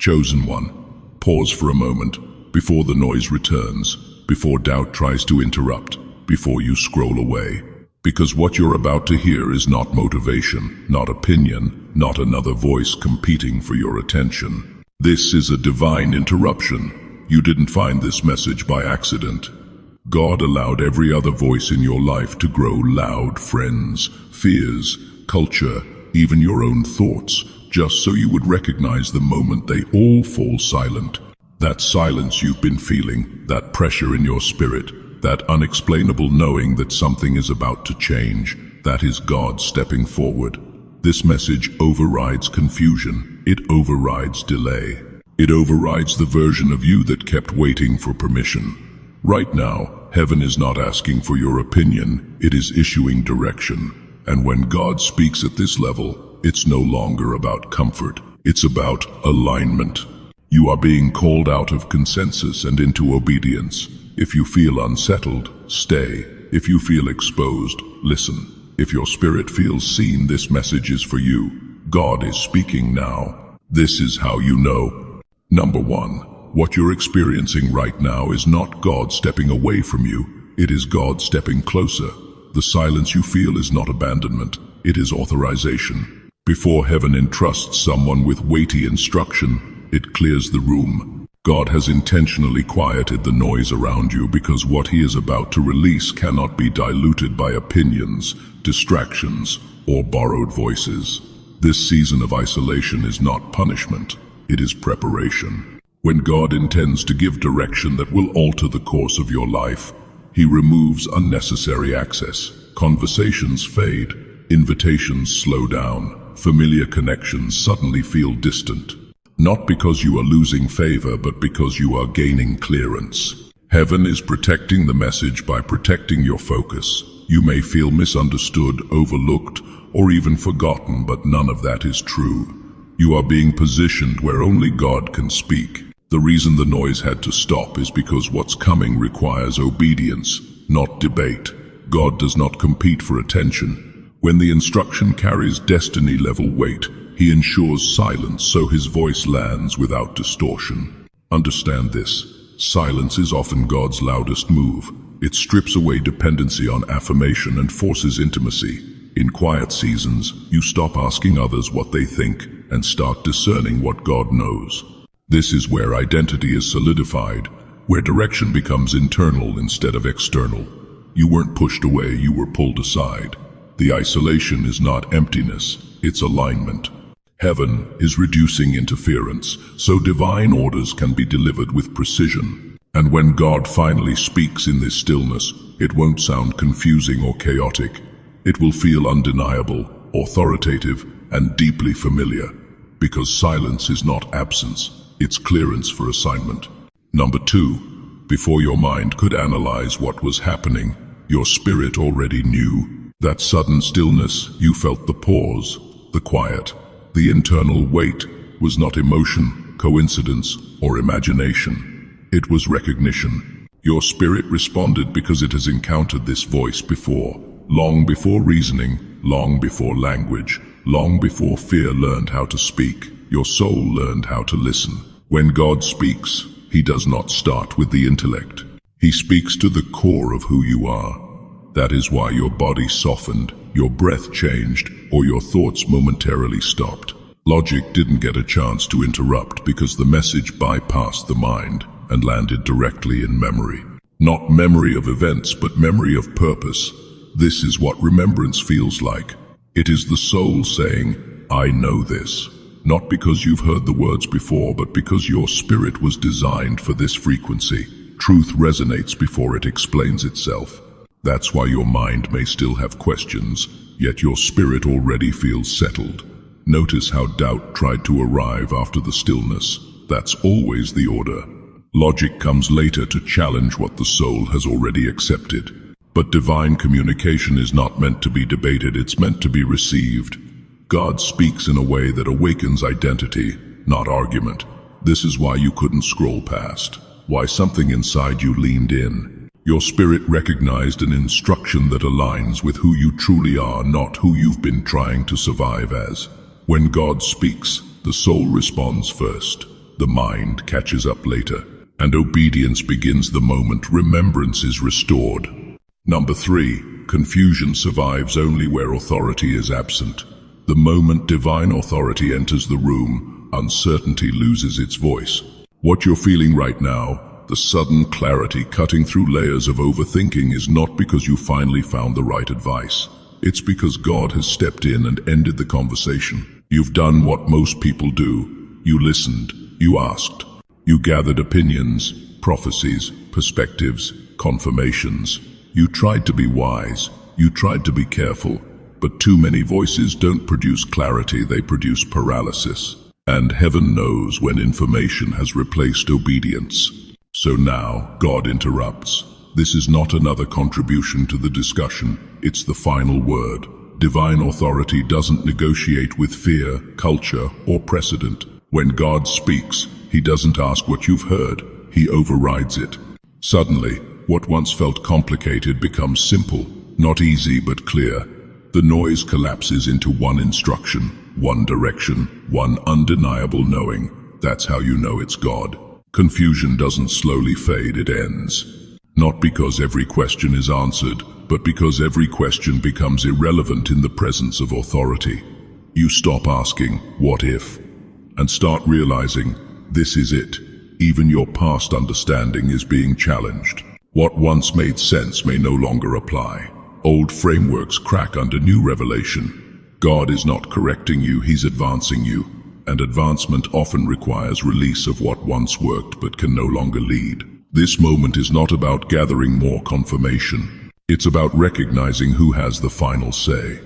Chosen one, pause for a moment, before the noise returns, before doubt tries to interrupt, before you scroll away. Because what you're about to hear is not motivation, not opinion, not another voice competing for your attention. This is a divine interruption. You didn't find this message by accident. God allowed every other voice in your life to grow loud, friends, fears, culture, even your own thoughts, just so you would recognize the moment they all fall silent. That silence you've been feeling, that pressure in your spirit, that unexplainable knowing that something is about to change, that is God stepping forward. This message overrides confusion. It overrides delay. It overrides the version of you that kept waiting for permission. Right now, heaven is not asking for your opinion, it is issuing direction. And when God speaks at this level, it's no longer about comfort, it's about alignment. You are being called out of consensus and into obedience. If you feel unsettled, stay. If you feel exposed, listen. If your spirit feels seen, this message is for you. God is speaking now. This is how you know. Number 1. What you're experiencing right now is not God stepping away from you. It is God stepping closer. The silence you feel is not abandonment. It is authorization. Before heaven entrusts someone with weighty instruction, it clears the room. God has intentionally quieted the noise around you because what he is about to release cannot be diluted by opinions, distractions, or borrowed voices. This season of isolation is not punishment, it is preparation. When God intends to give direction that will alter the course of your life, he removes unnecessary access. Conversations fade, invitations slow down, familiar connections suddenly feel distant. Not because you are losing favor, but because you are gaining clearance. Heaven is protecting the message by protecting your focus. You may feel misunderstood, overlooked, or even forgotten, but none of that is true. You are being positioned where only God can speak. The reason the noise had to stop is because what's coming requires obedience, not debate. God does not compete for attention. When the instruction carries destiny-level weight, he ensures silence so his voice lands without distortion. Understand this. Silence is often God's loudest move. It strips away dependency on affirmation and forces intimacy. In quiet seasons, you stop asking others what they think and start discerning what God knows. This is where identity is solidified, where direction becomes internal instead of external. You weren't pushed away, you were pulled aside. The isolation is not emptiness, it's alignment. Heaven is reducing interference, so divine orders can be delivered with precision. And when God finally speaks in this stillness, it won't sound confusing or chaotic. It will feel undeniable, authoritative, and deeply familiar. Because silence is not absence, it's clearance for assignment. Number 2, before your mind could analyze what was happening, your spirit already knew. That sudden stillness, you felt the pause, the quiet. The internal weight was not emotion, coincidence, or imagination. It was recognition. Your spirit responded because it has encountered this voice before, long before reasoning, long before language, long before fear learned how to speak. Your soul learned how to listen. When God speaks, he does not start with the intellect. He speaks to the core of who you are. That is why your body softened, your breath changed, or your thoughts momentarily stopped. Logic didn't get a chance to interrupt because the message bypassed the mind and landed directly in memory. Not memory of events, but memory of purpose. This is what remembrance feels like. It is the soul saying, I know this. Not because you've heard the words before, but because your spirit was designed for this frequency. Truth resonates before it explains itself. That's why your mind may still have questions, yet your spirit already feels settled. Notice how doubt tried to arrive after the stillness. That's always the order. Logic comes later to challenge what the soul has already accepted. But divine communication is not meant to be debated, it's meant to be received. God speaks in a way that awakens identity, not argument. This is why you couldn't scroll past, why something inside you leaned in. Your spirit recognized an instruction that aligns with who you truly are, not who you've been trying to survive as. When God speaks, the soul responds first. the mind catches up later, and obedience begins the moment remembrance is restored. Number 3, confusion survives only where authority is absent. The moment divine authority enters the room, uncertainty loses its voice. What you're feeling right now, the sudden clarity cutting through layers of overthinking, is not because you finally found the right advice. It's because God has stepped in and ended the conversation. You've done what most people do. You listened, you asked, you gathered opinions, prophecies, perspectives, confirmations. You tried to be wise, you tried to be careful, but too many voices don't produce clarity, they produce paralysis. And heaven knows when information has replaced obedience. So now, God interrupts. This is not another contribution to the discussion, it's the final word. Divine authority doesn't negotiate with fear, culture, or precedent. When God speaks, He doesn't ask what you've heard, He overrides it. Suddenly, what once felt complicated becomes simple, not easy but clear. The noise collapses into one instruction, one direction, one undeniable knowing. That's how you know it's God. Confusion doesn't slowly fade, it ends. Not because every question is answered, but because every question becomes irrelevant in the presence of authority. You stop asking, what if? And start realizing, this is it. Even your past understanding is being challenged. What once made sense may no longer apply. Old frameworks crack under new revelation. God is not correcting you, He's advancing you. And advancement often requires release of what once worked but can no longer lead. This moment is not about gathering more confirmation. It's about recognizing who has the final say.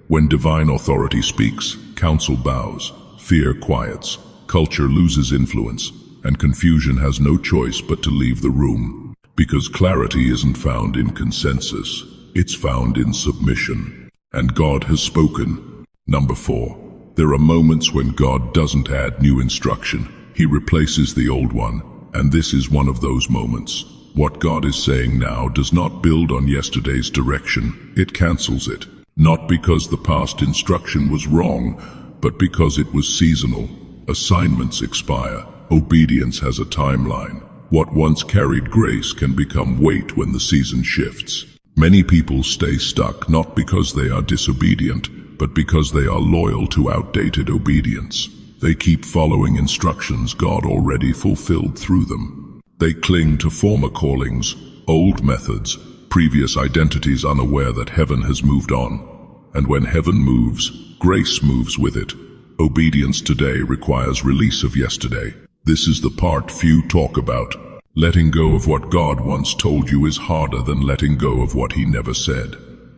When divine authority speaks, counsel bows, fear quiets, culture loses influence, and confusion has no choice but to leave the room. Because clarity isn't found in consensus, it's found in submission. And God has spoken. Number 4. There are moments when God doesn't add new instruction. He replaces the old one, and this is one of those moments. What God is saying now does not build on yesterday's direction. It cancels it. Not because the past instruction was wrong, but because it was seasonal. Assignments expire. Obedience has a timeline. What once carried grace can become weight when the season shifts. Many people stay stuck not because they are disobedient, but because they are loyal to outdated obedience. They keep following instructions God already fulfilled through them. They cling to former callings, old methods, previous identities, unaware that heaven has moved on. And when heaven moves, grace moves with it. Obedience today requires release of yesterday. This is the part few talk about. Letting go of what God once told you is harder than letting go of what He never said.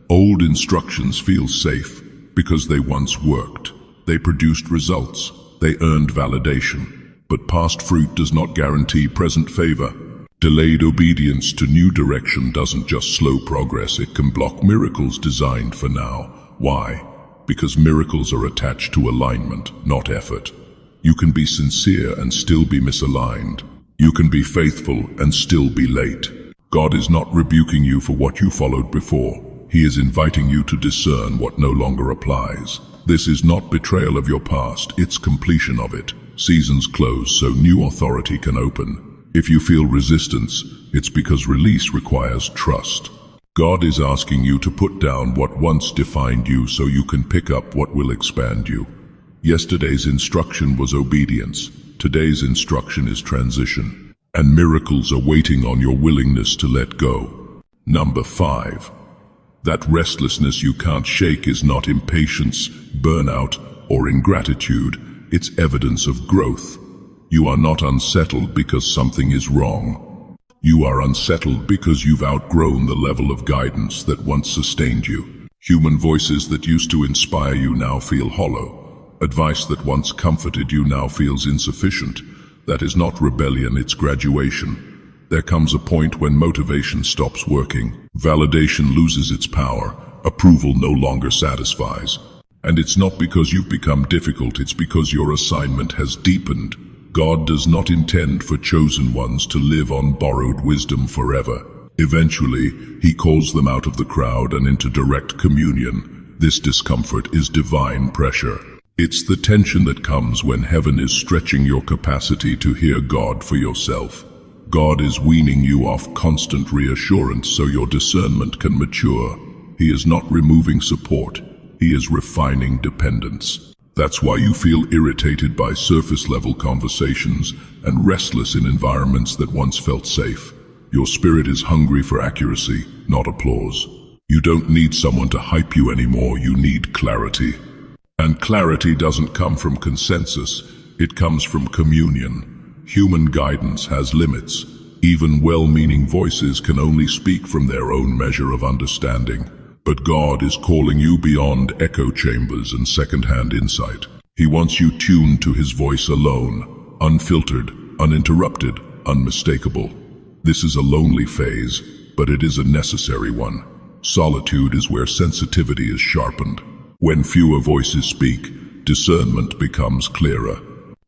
Old instructions feel safe because they once worked. They produced results. They earned validation. But past fruit does not guarantee present favor. Delayed obedience to new direction doesn't just slow progress, it can block miracles designed for now. Why? Because miracles are attached to alignment, not effort. You can be sincere and still be misaligned. You can be faithful and still be late. God is not rebuking you for what you followed before. He is inviting you to discern what no longer applies. This is not betrayal of your past, it's completion of it. Seasons close so new authority can open. If you feel resistance, it's because release requires trust. God is asking you to put down what once defined you so you can pick up what will expand you. Yesterday's instruction was obedience. Today's instruction is transition. And miracles are waiting on your willingness to let go. Number 5. That restlessness you can't shake is not impatience, burnout, or ingratitude. It's evidence of growth. You are not unsettled because something is wrong. You are unsettled because you've outgrown the level of guidance that once sustained you. Human voices that used to inspire you now feel hollow. Advice that once comforted you now feels insufficient. That is not rebellion, it's graduation. There comes a point when motivation stops working. Validation loses its power. Approval no longer satisfies. And it's not because you've become difficult, it's because your assignment has deepened. God does not intend for chosen ones to live on borrowed wisdom forever. Eventually, He calls them out of the crowd and into direct communion. This discomfort is divine pressure. It's the tension that comes when heaven is stretching your capacity to hear God for yourself. God is weaning you off constant reassurance so your discernment can mature. He is not removing support, He is refining dependence. That's why you feel irritated by surface-level conversations and restless in environments that once felt safe. Your spirit is hungry for accuracy, not applause. You don't need someone to hype you anymore, you need clarity. And clarity doesn't come from consensus, it comes from communion. Human guidance has limits. Even well-meaning voices can only speak from their own measure of understanding. But God is calling you beyond echo chambers and second-hand insight. He wants you tuned to His voice alone, unfiltered, uninterrupted, unmistakable. This is a lonely phase, but it is a necessary one. Solitude is where sensitivity is sharpened. When fewer voices speak, discernment becomes clearer.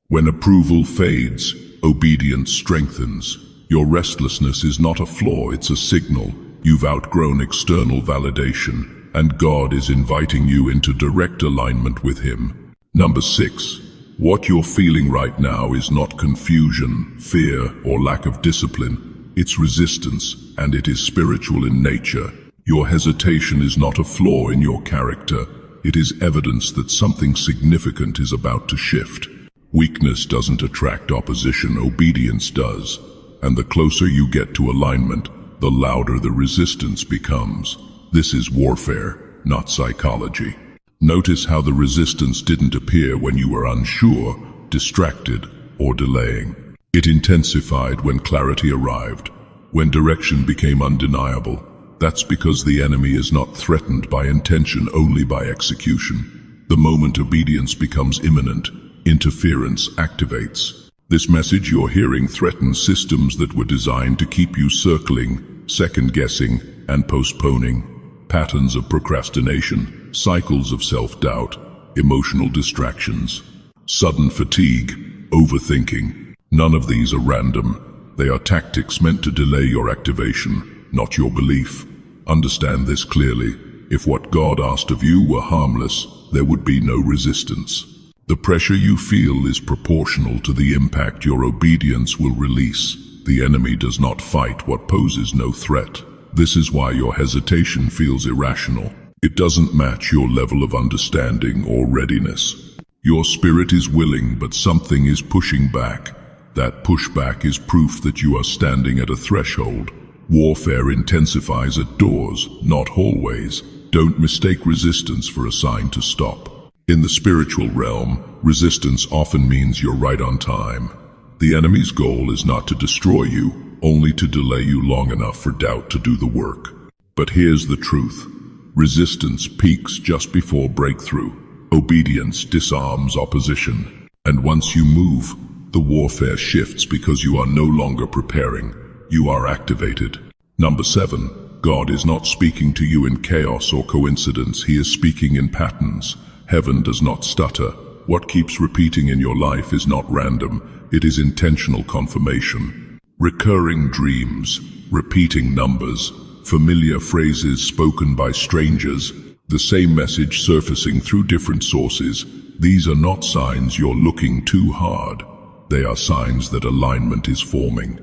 When approval fades, obedience strengthens. Your restlessness is not a flaw, it's a signal. You've outgrown external validation, and God is inviting you into direct alignment with Him. Number 6. What you're feeling right now is not confusion, fear, or lack of discipline. It's resistance, and it is spiritual in nature. Your hesitation is not a flaw in your character. It is evidence that something significant is about to shift. Weakness doesn't attract opposition, obedience does. And the closer you get to alignment, the louder the resistance becomes. This is warfare, not psychology. Notice how the resistance didn't appear when you were unsure, distracted, or delaying. It intensified when clarity arrived, when direction became undeniable. That's because the enemy is not threatened by intention, only by execution. The moment obedience becomes imminent, interference activates. This message you're hearing threatens systems that were designed to keep you circling, second-guessing, and postponing. Patterns of procrastination, cycles of self-doubt, emotional distractions, sudden fatigue, overthinking. None of these are random. They are tactics meant to delay your activation, not your belief. Understand this clearly. If what God asked of you were harmless, there would be no resistance. The pressure you feel is proportional to the impact your obedience will release. The enemy does not fight what poses no threat. This is why your hesitation feels irrational. It doesn't match your level of understanding or readiness. Your spirit is willing, but something is pushing back. That pushback is proof that you are standing at a threshold. Warfare intensifies at doors, not hallways. Don't mistake resistance for a sign to stop. In the spiritual realm, resistance often means you're right on time. The enemy's goal is not to destroy you, only to delay you long enough for doubt to do the work. But here's the truth. Resistance peaks just before breakthrough. Obedience disarms opposition. And once you move, the warfare shifts because you are no longer preparing. You are activated. Number 7. God is not speaking to you in chaos or coincidence. He is speaking in patterns. Heaven does not stutter. What keeps repeating in your life is not random. It is intentional confirmation. Recurring dreams, repeating numbers, familiar phrases spoken by strangers, the same message surfacing through different sources. These are not signs you're looking too hard. They are signs that alignment is forming.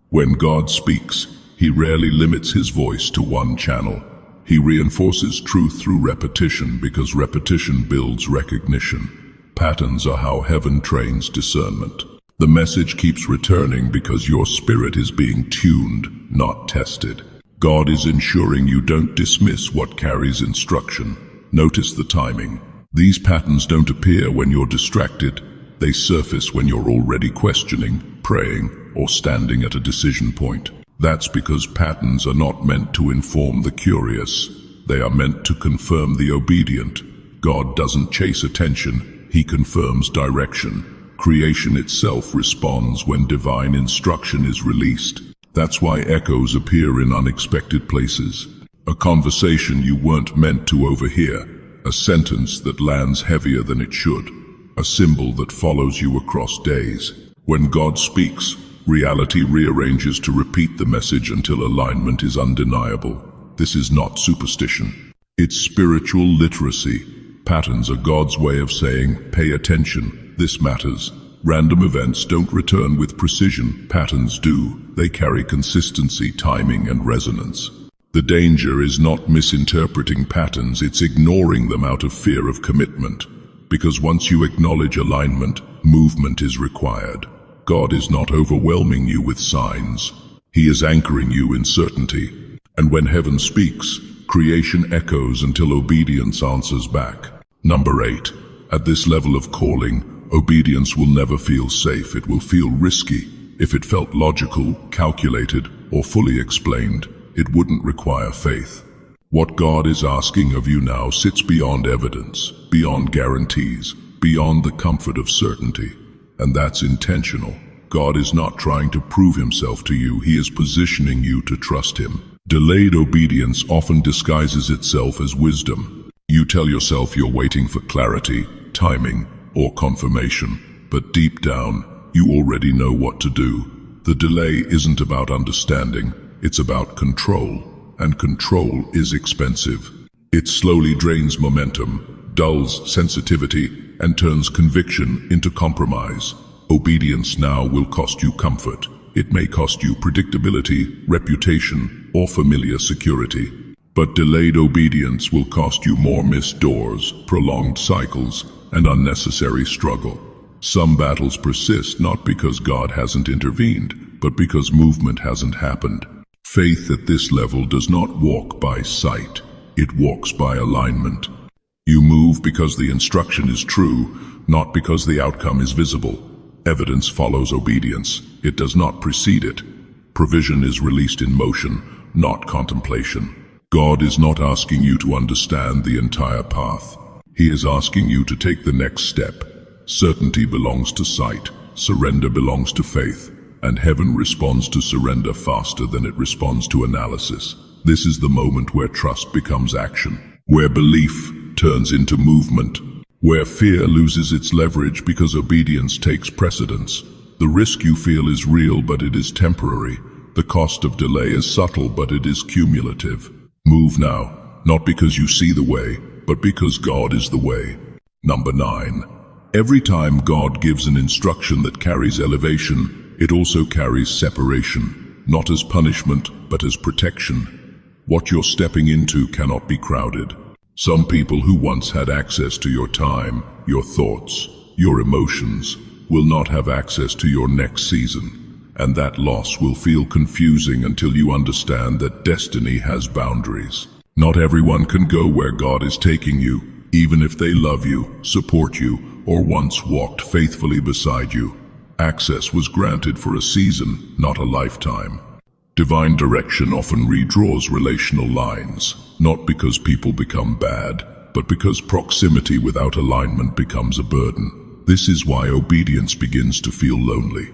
When God speaks, He rarely limits His voice to one channel. He reinforces truth through repetition because repetition builds recognition. Patterns are how heaven trains discernment. The message keeps returning because your spirit is being tuned, not tested. God is ensuring you don't dismiss what carries instruction. Notice the timing. These patterns don't appear when you're distracted. They surface when you're already questioning, praying, or standing at a decision point. That's because patterns are not meant to inform the curious. They are meant to confirm the obedient. God doesn't chase attention, He confirms direction. Creation itself responds when divine instruction is released. That's why echoes appear in unexpected places. A conversation you weren't meant to overhear. A sentence that lands heavier than it should. A symbol that follows you across days. When God speaks, reality rearranges to repeat the message until alignment is undeniable. This is not superstition. It's spiritual literacy. Patterns are God's way of saying, pay attention, this matters. Random events don't return with precision, patterns do. They carry consistency, timing, and resonance. The danger is not misinterpreting patterns, it's ignoring them out of fear of commitment. Because once you acknowledge alignment, movement is required. God is not overwhelming you with signs. He is anchoring you in certainty. And when heaven speaks, creation echoes until obedience answers back. Number 8. At this level of calling, obedience will never feel safe. It will feel risky. If it felt logical, calculated, or fully explained, it wouldn't require faith. What God is asking of you now sits beyond evidence, beyond guarantees, beyond the comfort of certainty. And that's intentional. God is not trying to prove himself to you. He is positioning you to trust him. Delayed obedience often disguises itself as wisdom. You tell yourself you're waiting for clarity, timing, or confirmation, but deep down, you already know what to do. The delay isn't about understanding, it's about control, and control is expensive. It slowly drains momentum, dulls sensitivity, and turns conviction into compromise. Obedience now will cost you comfort. It may cost you predictability, reputation, or familiar security. But delayed obedience will cost you more missed doors, prolonged cycles, and unnecessary struggle. Some battles persist not because God hasn't intervened, but because movement hasn't happened. Faith at this level does not walk by sight, it walks by alignment. You move because the instruction is true, not because the outcome is visible. Evidence follows obedience, it does not precede it. Provision is released in motion, not contemplation. God is not asking you to understand the entire path. He is asking you to take the next step. Certainty belongs to sight, surrender belongs to faith, and heaven responds to surrender faster than it responds to analysis. This is the moment where trust becomes action, where belief turns into movement, where fear loses its leverage because obedience takes precedence. The risk you feel is real, but it is temporary. The cost of delay is subtle, but it is cumulative. Move now, not because you see the way, but because God is the way. Number 9. Every time God gives an instruction that carries elevation, it also carries separation, not as punishment, but as protection. What you're stepping into cannot be crowded. Some people who once had access to your time, your thoughts, your emotions, will not have access to your next season. And that loss will feel confusing until you understand that destiny has boundaries. Not everyone can go where God is taking you, even if they love you, support you, or once walked faithfully beside you. Access was granted for a season, not a lifetime. Divine direction often redraws relational lines, not because people become bad, but because proximity without alignment becomes a burden. This is why obedience begins to feel lonely.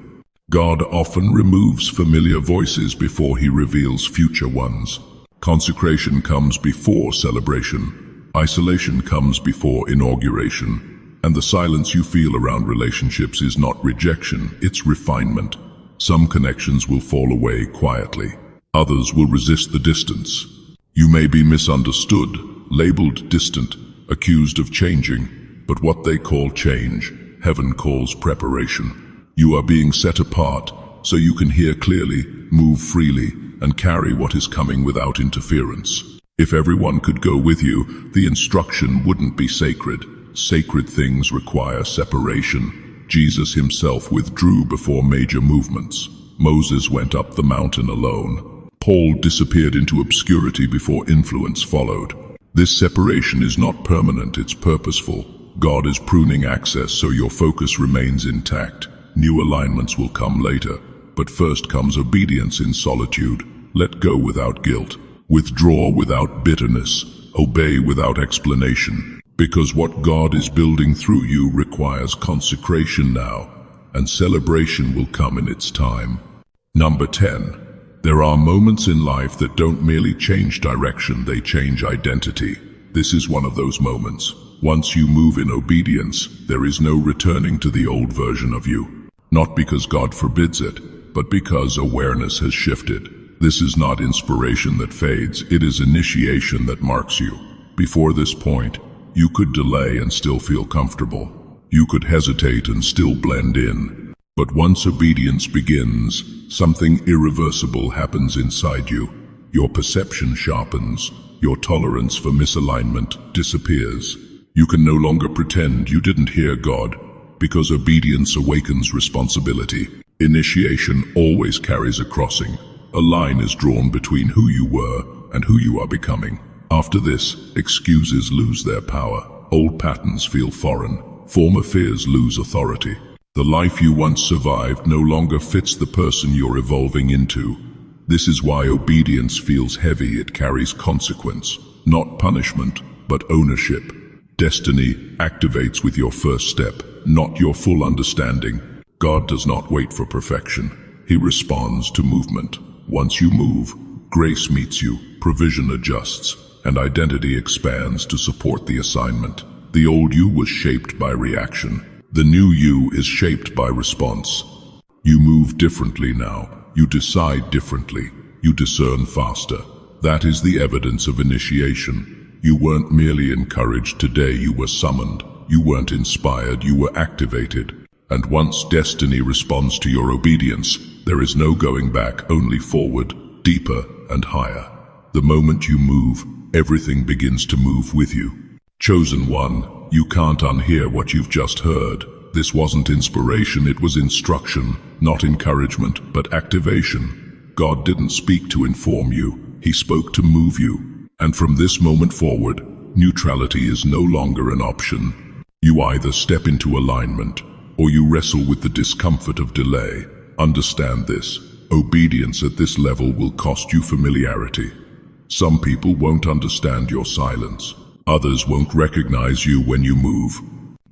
God often removes familiar voices before he reveals future ones. Consecration comes before celebration. Isolation comes before inauguration. And the silence you feel around relationships is not rejection, it's refinement. Some connections will fall away quietly. Others will resist the distance. You may be misunderstood, labeled distant, accused of changing, but what they call change, heaven calls preparation. You are being set apart, so you can hear clearly, move freely, and carry what is coming without interference. If everyone could go with you, the instruction wouldn't be sacred. Sacred things require separation. Jesus himself withdrew before major movements. Moses went up the mountain alone. Paul disappeared into obscurity before influence followed. This separation is not permanent, it's purposeful. God is pruning access so your focus remains intact. New alignments will come later, but first comes obedience in solitude. Let go without guilt. Withdraw without bitterness. Obey without explanation. Because what God is building through you requires consecration now, and celebration will come in its time. Number 10. There are moments in life that don't merely change direction, they change identity. This is one of those moments. Once you move in obedience, there is no returning to the old version of you. Not because God forbids it, but because awareness has shifted. This is not inspiration that fades, it is initiation that marks you. Before this point, You could delay and still feel comfortable. You could hesitate and still blend in. But once obedience begins, something irreversible happens inside you. Your perception sharpens. Your tolerance for misalignment disappears. You can no longer pretend you didn't hear God, because obedience awakens responsibility. Initiation always carries a crossing. A line is drawn between who you were and who you are becoming. After this, excuses lose their power. Old patterns feel foreign. Former fears lose authority. The life you once survived no longer fits the person you're evolving into. This is why obedience feels heavy. It carries consequence. Not punishment, but ownership. Destiny activates with your first step, not your full understanding. God does not wait for perfection. He responds to movement. Once you move, grace meets you, provision adjusts, and identity expands to support the assignment. The old you was shaped by reaction. The new you is shaped by response. You move differently now. You decide differently. You discern faster. That is the evidence of initiation. You weren't merely encouraged today, you were summoned. You weren't inspired, you were activated. And once destiny responds to your obedience, there is no going back, only forward, deeper and higher. The moment you move, everything begins to move with you. Chosen one, you can't unhear what you've just heard. This wasn't inspiration, it was instruction, not encouragement, but activation. God didn't speak to inform you, He spoke to move you. And from this moment forward, neutrality is no longer an option. You either step into alignment, or you wrestle with the discomfort of delay. Understand this. Obedience at this level will cost you familiarity. Some people won't understand your silence. Others won't recognize you when you move.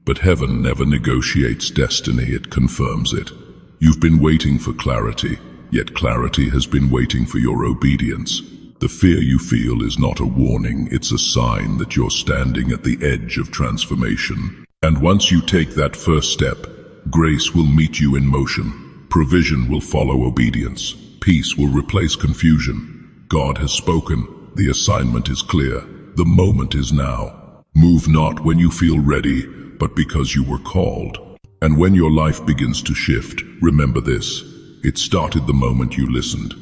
But heaven never negotiates destiny, it confirms it. You've been waiting for clarity, yet clarity has been waiting for your obedience. The fear you feel is not a warning, it's a sign that you're standing at the edge of transformation. And once you take that first step, grace will meet you in motion. Provision will follow obedience. Peace will replace confusion. God has spoken. The assignment is clear. The moment is now. Move not when you feel ready, but because you were called. And when your life begins to shift, remember this. It started the moment you listened.